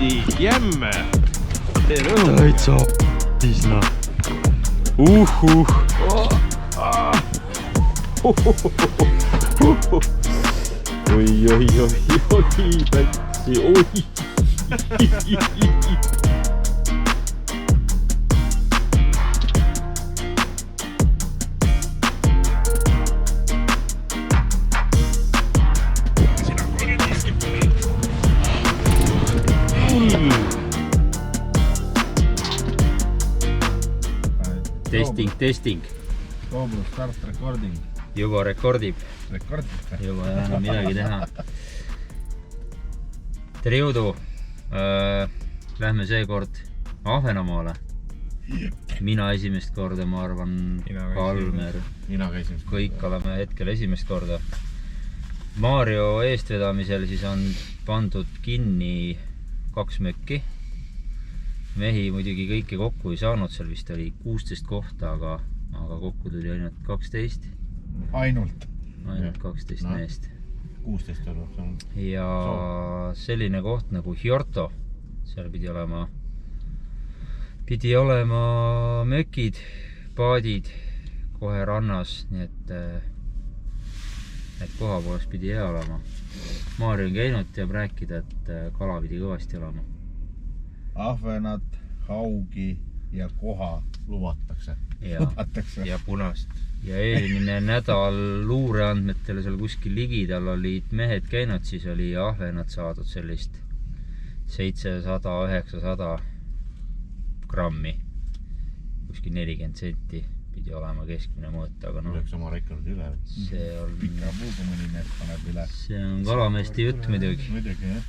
pidi jämme. Täitsa pisna. Oi, pätsi, oi. Testing. Toobus start recording. Juba rekordib. Rekordib? Juba ei ole midagi teha. Tere jõudu. Lähme seekord Ahvenamaale. Mina esimest korda, ma arvan, Kalmer. Kõik oleme hetkel esimest korda. Mario eestvedamisel siis on pandud kinni 2 mökki. Mehi muidugi kõike kokku ei saanud, seal vist oli 16 kohta, aga kokku tuli ainult 12. Ainult 12 meest. 16 olnud. Ja selline koht nagu Hjorto, seal pidi olema mökid, paadid kohe rannas, nii et koha poolest pidi hea olema. Maarja on käinud, teab rääkida, et kala pidi kõvasti olema. Ahvenat, haugi ja koha luvatakse. Ja punast. Ja eelmine nädal luureandmetele seal kuskil ligidal olid mehed käinud, siis oli ahvenat saadud sellist 700-900 grammi. Kuskil 40 senti pidi olema keskmine mõõt, aga Tuleks oma rekordi üle. See on... Pika puugu mõni mees paneb üle. See on kalameeste jutt muidugi. Muidugi, jah.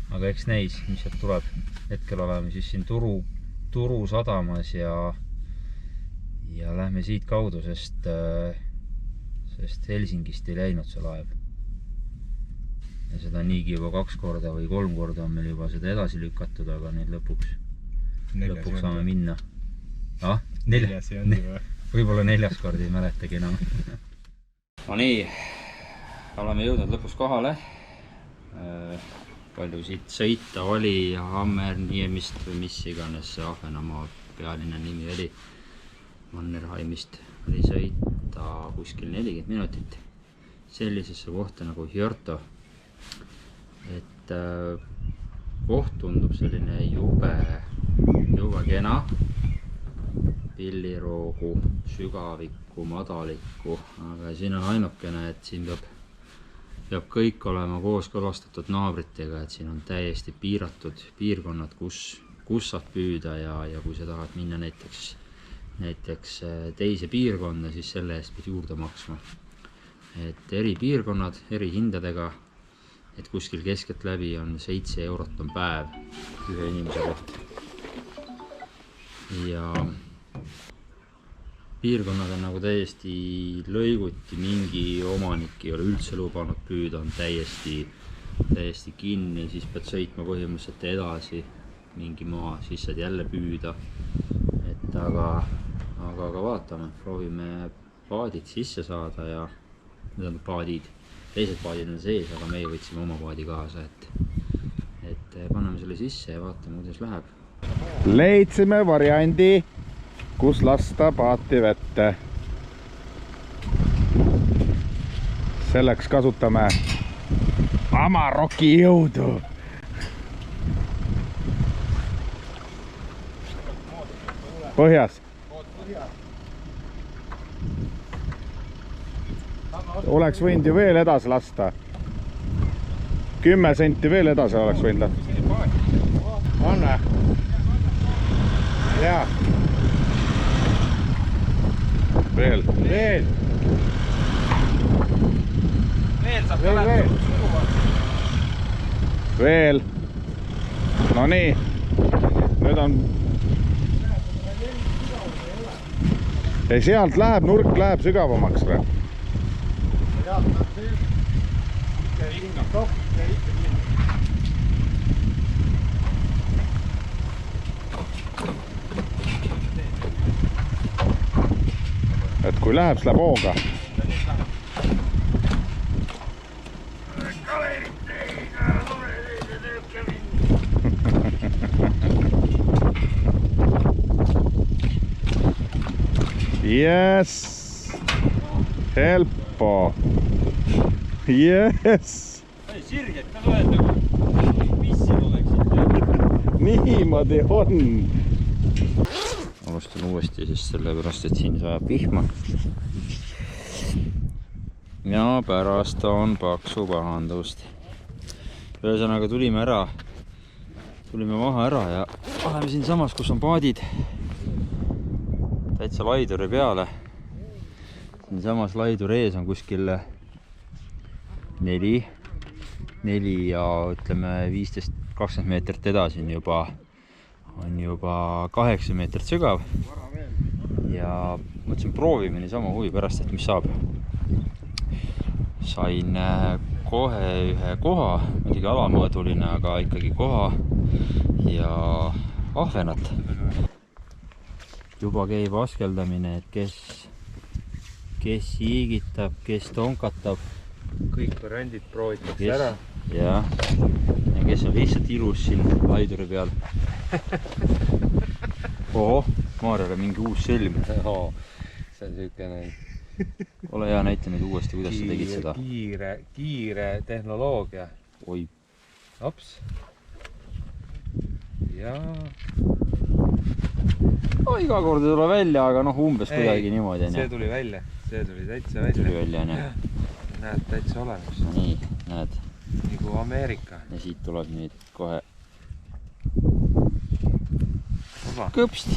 Aga eks näis, mis sealt tuleb. Hetkel oleme siis siin Turu sadamas ja lähme siit kaudu, sest Helsingist ei läinud see laev. Ja seda niigi juba 2 korda või 3 korda on meil juba seda edasi lükatud, aga nüüd lõpuks saame minna. 4. Võib-olla 4. kord ei mäletagi enam. No nii, oleme jõudnud lõpus kohale. Palju siit sõita oli, Hammerniemist või mis iganes see Ahvenamaa pealine nimi oli. Mannerheimist oli sõita kuskil 40 minutit sellisesse kohta nagu Hjorto. Et koht tundub selline jube kena, pilliroogu, sügavikku, madalikku, aga siin on ainukene, et siin peab kõik olema kooskõlastatud naabritega, et siin on täiesti piiratud piirkonnad, kus saab püüda ja kui sa tahad minna näiteks teise piirkonda, siis selle eest pead juurde maksma. Et eri piirkonnad, eri hindadega, et kuskil keskelt läbi on 7 eurot on päev ühe inimese kohta. Ja piirkonnad on nagu täiesti lõiguti, mingi omanik ei ole üldse lubanud püüda, on täiesti kinni, siis pead sõitma põhimõtteliselt edasi mingi maa, siis saad jälle püüda. Et aga vaatame, proovime paadid sisse saada ja teised paadid on sees, aga meie võtsime oma paadi kaasa, et paneme selle sisse ja vaatame, kuidas läheb. Leidsime variandi, kus lasta paati vette. Selleks kasutame Amaroki jõudu. Põhjas. Oleks võinud ju veel edasi lasta. 10 senti veel edasi oleks võinud lasta. On või? Jaa. Veel saab ka läbi. Veel. No nii. Nüüd on... Ei, sealt läheb, nurk läheb sügavamaks. Et kui läheb, siis läheb hooga. Yes! Helppo! Yes! Ei sirget ka loed nagu pissil oleksid. Niimoodi on! Alustan uuesti siis sellepärast, et siin sajab vihma. Ja pärast on paksu pahandust. Ühesõnaga tulime maha ära ja oleme siin samas, kus on paadid. Täitsa laiduri peale. Siin samas laiduri ees on kuskil 4 ja ütleme 15-20 meetrit edasi on juba 8 meetrit sügav. Ja mõtlesin proovime niisama huvi pärast, et mis saab. Sain kohe ühe koha, muidugi alamõõduline, aga ikkagi koha ja ahvenat. Juba käib askeldamine, et kes hiigitab, kes tonkatab. Kõik variandid proovitakse ära. Ja kes on lihtsalt ilus siin laiduri peal. Oho, Maarjale mingi uus sõlm. See on selline... Ole hea, näita nüüd uuesti, kuidas sa tegid seda. Kiire tehnoloogia. Oi. Ops. Ja... Iga kord ei tule välja, aga umbes kuidagi niimoodi. See tuli välja. See tuli täitsa välja. Tuli välja, nii. Näed, täitsa olemas. Nii, näed. Nagu Ameerika. Ja siit tuleb nüüd kohe Oba. Kõpst.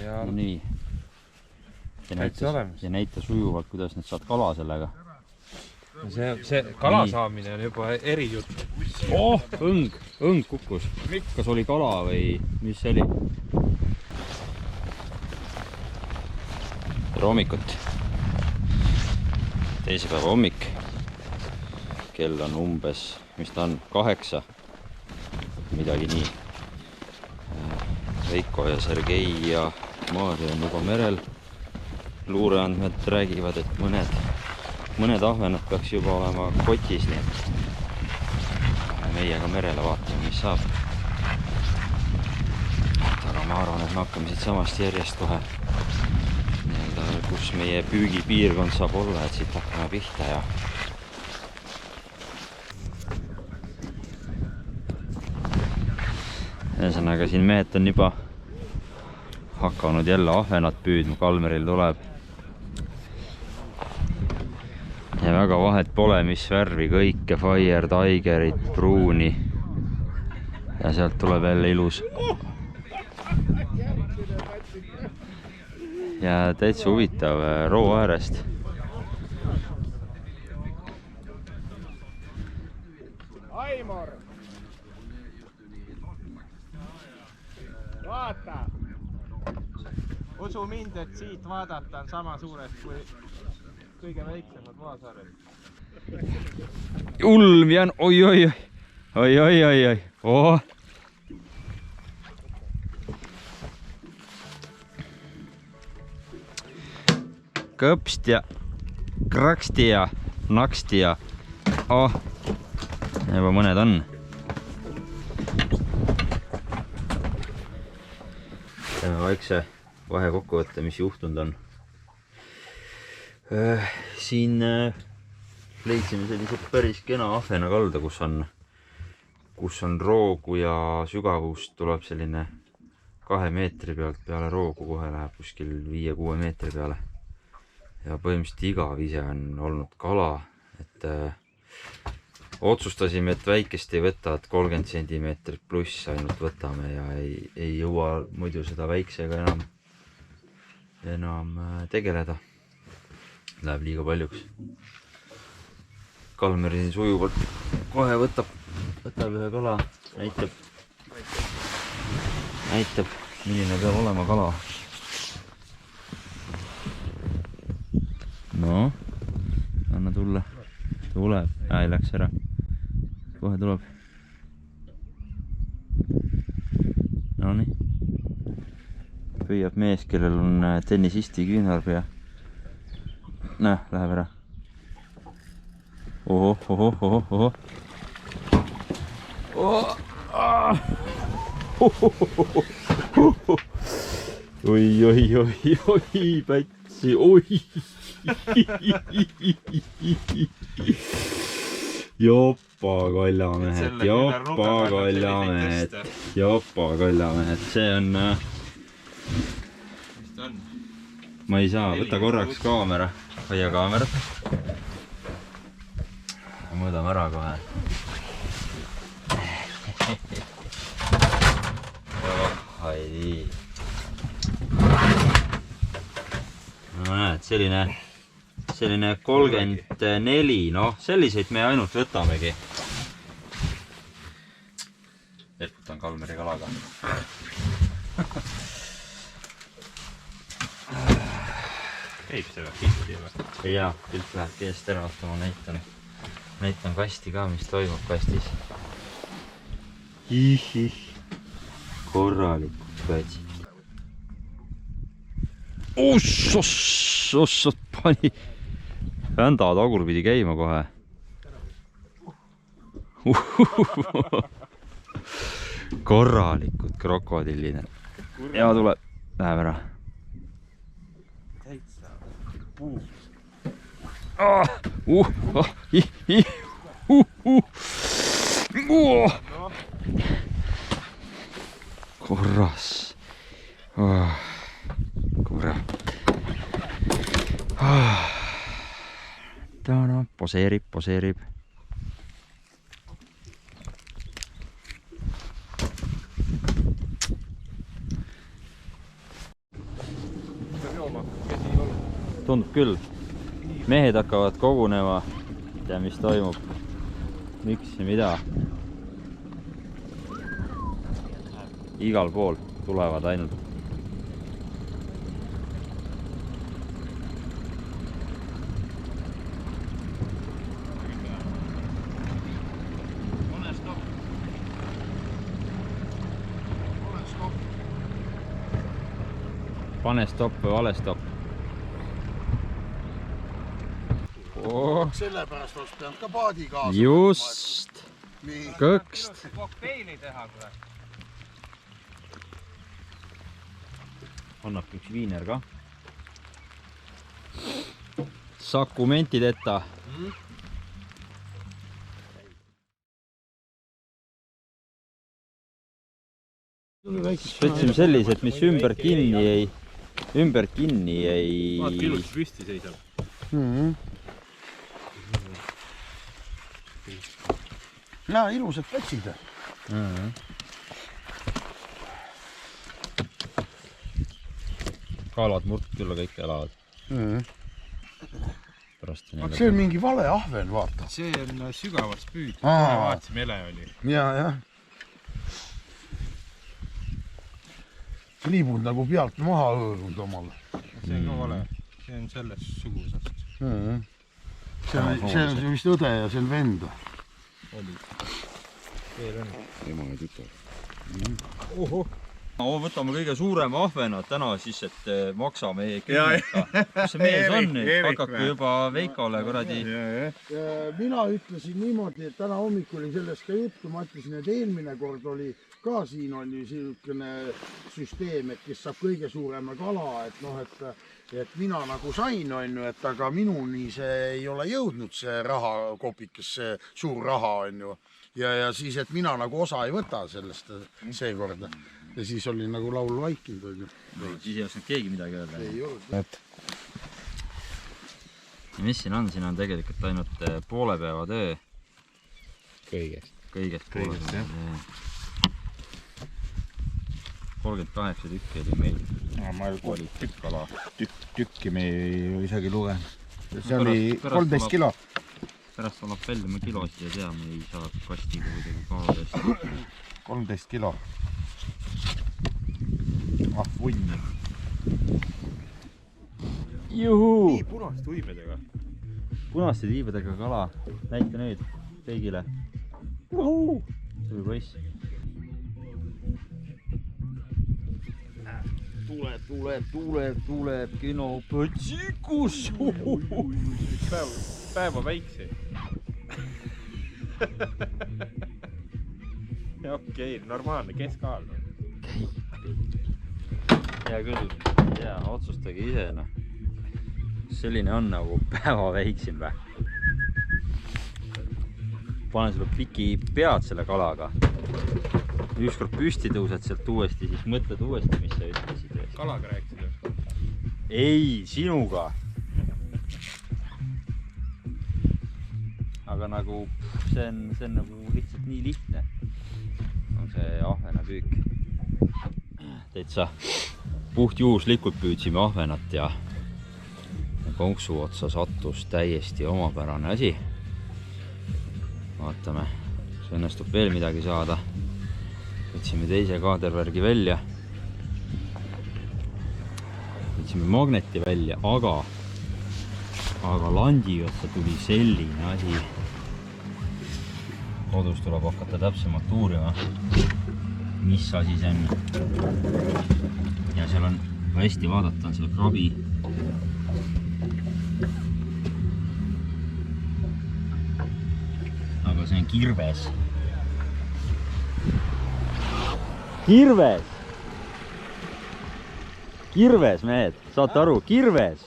Ja no nii. Ja näita sujuvalt, kuidas nüüd saad kala sellega. See kala saamine on juba eri jutt. Õng kukkus. Kas oli kala või mis see oli? Tere hommikut. Teisipäeva hommik. Kell on umbes, mis ta on, 8. Midagi nii. Veiko ja Sergei ja Maarja on juba merel. Luureandmed räägivad, et mõned ahvenad peaks juba olema kotis, nii et meiega merele vaatame, mis saab. Aga ma arvan, et me hakkame siit samast järjest kohe kus meie püügipiirkond saab olla, et siit hakkame pihta ja ühesõnaga siin mehed on juba hakanud jälle ahvenat püüdma, Kalmeril tuleb. Ja väga vahet pole, mis värvi, kõike, Fire, Tigerit, pruuni. Ja sealt tuleb jälle ilus. Ja täitsa huvitav roo äärest. Aimor! Vaata! Usu mind, et siit vaadata on sama suured kui kõige väiksemad maasaared. Ulm jään, oi. Oh. Kõpst ja kraksti ja naksti ja juba mõned on. Teeme vaikse vahekokkuvõtte, mis juhtunud on. Siin leidsime sellise päris kena ahvena kalda, kus on roogu ja sügavust tuleb selline 2 meetri pealt peale roogu, kohe läheb kuskil 5-6 meetri peale. Ja põhimõtteliselt igav ise on olnud kala, et otsustasime, et väikest ei võta, et 30 cm pluss ainult võtame ja ei jõua muidu seda väiksega enam tegeleda. Läheb liiga paljuks. Kalmeri siin sujuvalt kohe võtab ühe kala, näitab, milline peab olema kala. No, anna tulla. Tuleb. Ei läks ära. Kohe tuleb. No nii. Püüab mees, kellel on tennisisti küünarb ja läheb ära. Oho. oi, Pätsi, oi. Jopa koljamehed, see on... Ma ei saa, võta korraks kaamera, hoia kaamerat. Mõõdame ära kohe. Haidi. No näed, selline 34, noh, selliseid me ainult võtamegi. Võtan Kalmeri kalaga. Käib seda pilti või? Jaa, pilt läheb keest ära, oota ma näitan kasti ka, mis toimub kastis. Korralikult Pätsi. Ossot pani vända tagurpidi käima kohe. Korralikult krokodilline. Ja tuleb, läheb ära. Korras. Kurat. Ta no, poseerib. Tundub küll. Mehed hakkavad kogunema. Ei tea, mis toimub. Miks ja mida. Igal pool tulevad ainult. Pane stopp või vale stopp. Sellepärast oleks peanud ka paadi kaasa. Just. Kõkst. Kokteili teha, kuule. Annab üks viiner ka. Sakumentideta. Võtsime sellised, mis ümber kinni ei... Vaat ilusti püsti seisab. Näe, ilusad pätsid. Kalad murd küll kõik elavad. See on mingi vale ahven, vaata. See on sügavast püüd. Vaatasime, ele oli. Ja. Liibud nagu pealt maha hõõrunud omal. See on ka vale. See on selles sugusast. See on vist õde ja see on vend. Oli. Veel on. Ema ja tütar. Võtame kõige suurema ahvena täna siis, et maksame kümneka. Kus see mees on nüüd? Hakake juba Veikole kuradi. Mina ütlesin niimoodi, et täna hommik oli sellest ka juttu. Ma ütlesin, et eelmine kord oli ka siin on ju selline süsteem, et kes saab kõige suurema kala, et mina nagu sain, on ju, et aga minuni see ei ole jõudnud see rahakopikes, see suur raha on ju. Ja siis, et mina nagu osa ei võta sellest seekorda. Ja siis oli nagu laul vaikinud. Siis ei osanud keegi midagi öelda. Ei olnud. Mis siin on? Siin on tegelikult ainult poole päeva töö. Kõigest poole päeva. 38 tükki oli meil. Ma oli tükki me ei isegi luge. See oli 13 kilo. Pärast annab välja, ma kilosid ei tea, ma ei saa kastiga kuidagi kaaludest. 13 kilo. Vunni. Juhuu! Nii punaste uibedega. Punaste tiibadega kala. Näita nüüd kõigile. Juhuu! Suur poiss. Tuleb kino põtsikus. Päeva väikse. Okei, normaalne, keskaal. hea küll, jaa, otsustage ise, noh. Selline on nagu päeva väiksim vä. Panen sulle piki pead selle kalaga. Ükskord püsti tõused sealt uuesti, siis mõtled uuesti, mis sa ütlesid. Kalaga rääkisid? Ei, sinuga. Aga nagu see on nagu lihtsalt nii lihtne. On see ahvena püük. Täitsa puhtjuhuslikult püüdsime ahvenat ja konksu otsa sattus täiesti omapärane asi. Vaatame, kas õnnestub veel midagi saada. Võtsime teise kaadervärgi välja. Võtsime magneti välja, aga landi otsa tuli selline asi. Kodus tuleb hakata täpsemalt uurima, mis asi see on. Ja seal on hästi vaadata, on seal krabi. Aga see on kirves. Kirves! Kirves, mehed, saate aru, kirves!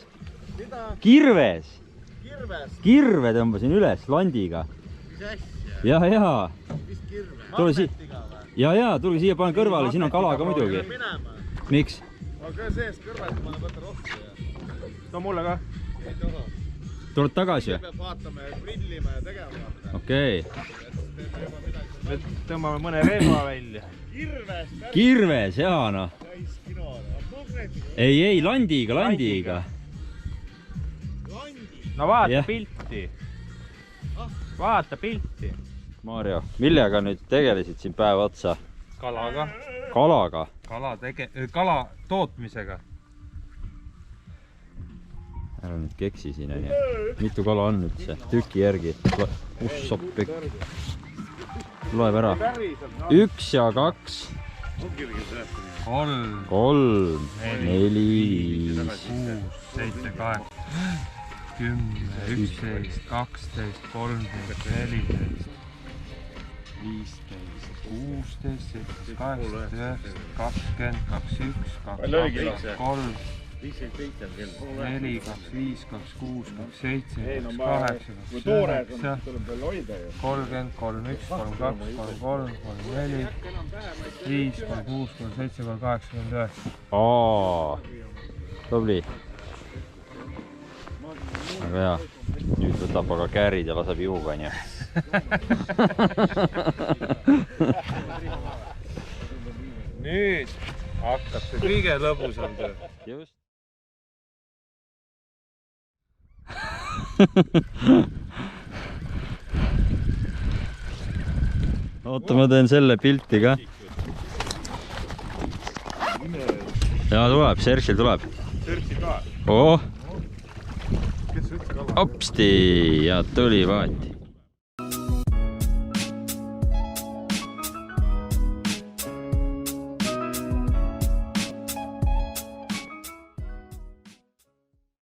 Kirves! Kirve tõmbasin üles landiga. Mis asja? Ja. Mis kirve? Magnetiga või? Ja, tulge siia, panen kõrvale, siin on kala ka muidugi. Miks? Aga sees kõrvalt ma võtan rohtu ja... Too mulle ka. Tuled tagasi või? Peab vaatama ja grillima ja tegema. Okei. Me tõmbame mõne relva välja. Kirves, jaa, noh. Ei, landiga. No vaata pilti. Vaata pilti. Maarjo, millega nüüd tegelesid siin päev otsa? Kalaga. Kalaga? Kala tootmisega. Ära nüüd keksi siin, on ju. Mitu kala on üldse? Tüki järgi. Soppik. Loeb ära. 1 ja 2. 3, 4, 5, 6, 7, 8, 10, 11, 12, 13, 14, 15, 16, 17, 18, 19, 20, 21, 22, 23, 4, 25, 26, 27, 28, 29, 30, 31, 32, 33, 34, 5, 36, 37, 38, 39. Tubli. Aga hea. Nüüd võtab aga käärid ja laseb juuga, on ju. Nüüd hakkab see kõige lõbusam töö. Just. Oota, ma teen selle pilti ka. Ja tuleb, Sergil tuleb. Sergil ka. Opsti ja tuli vaati.